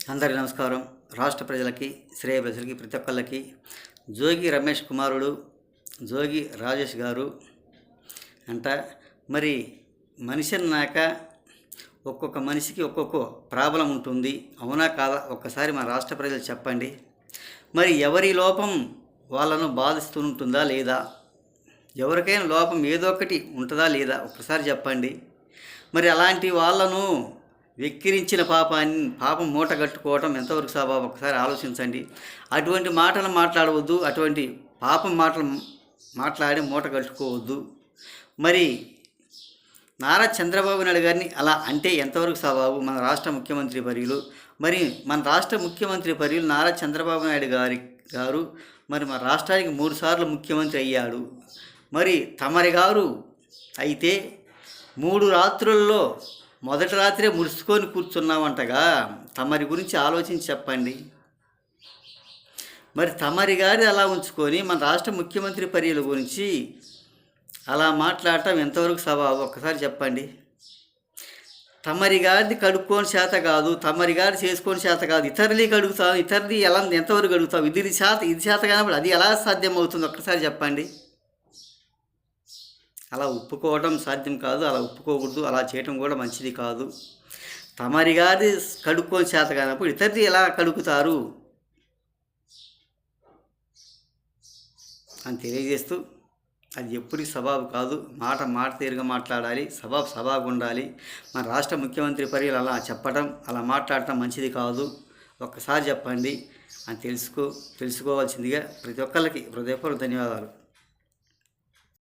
అందరికీ నమస్కారం. రాష్ట్ర ప్రజలకి, శ్రేయ ప్రజలకి, ప్రతి ఒక్కళ్ళకి జోగి రమేష్ కుమారుడు జోగి రాజేష్ గారు అంట. మరి మనిషి అన్నాక ఒక్కొక్క మనిషికి ఒక్కొక్క ప్రాబ్లం ఉంటుంది, అవునా కాదా? ఒక్కసారి మన రాష్ట్ర ప్రజలు చెప్పండి. మరి ఎవరి లోపం వాళ్ళను బాధిస్తుంటుందా లేదా? ఎవరికైనా లోపం ఏదో ఒకటి ఉంటుందా లేదా? ఒక్కసారి చెప్పండి. మరి అలాంటి వాళ్ళను వెక్కిరించిన పాపం మూట కట్టుకోవటం ఎంతవరకు స్వభావం? ఒకసారి ఆలోచించండి. అటువంటి మాటలు మాట్లాడవద్దు, అటువంటి పాపం మాటలు మాట్లాడి మూట కట్టుకోవద్దు. మరి నారా చంద్రబాబు నాయుడు గారిని అలా అంటే ఎంతవరకు స్వభావం? మన రాష్ట్ర ముఖ్యమంత్రి వర్యులు, మరి మన రాష్ట్ర ముఖ్యమంత్రి వర్యులు నారా చంద్రబాబు నాయుడు గారు మరి మన రాష్ట్రానికి 3 సార్లు ముఖ్యమంత్రి అయ్యాడు. మరి తమరి గారు అయితే 3 రాత్రుల్లో మొదటి రాత్రే ముడుచుకొని కూర్చున్నామంటగా. తమరి గురించి ఆలోచించి చెప్పండి. మరి తమరి గారి అలా ఉంచుకొని మన రాష్ట్ర ముఖ్యమంత్రి పర్యల గురించి అలా మాట్లాడటం ఎంతవరకు స్వభావం? ఒక్కసారి చెప్పండి. తమరి గారిది కడుక్కోని చేత కాదు, తమరి గారు చేసుకొని చేత కాదు, ఇతరులకి కడుగుతావు. ఇతరుది ఎలా ఎంతవరకు కడుగుతావు? ఇది చేత కానప్పుడు అది ఎలా సాధ్యం అవుతుంది? ఒక్కసారి చెప్పండి. అలా ఒప్పుకోవడం సాధ్యం కాదు, అలా ఒప్పుకోకూడదు, అలా చేయటం కూడా మంచిది కాదు. తమరి గారి కడుక్కొని చేత కానప్పుడు ఇతరుది ఎలా కడుగుతారు అని తెలియజేస్తూ, అది ఎప్పటికీ సబాబు కాదు. మాట తీరుగా మాట్లాడాలి, సబాబు ఉండాలి. మన రాష్ట్ర ముఖ్యమంత్రి పర్యలు అలా చెప్పడం, అలా మాట్లాడటం మంచిది కాదు. ఒక్కసారి చెప్పండి అని తెలుసుకోవాల్సిందిగా ప్రతి ఒక్కరికి హృదయపూర్వక ధన్యవాదాలు.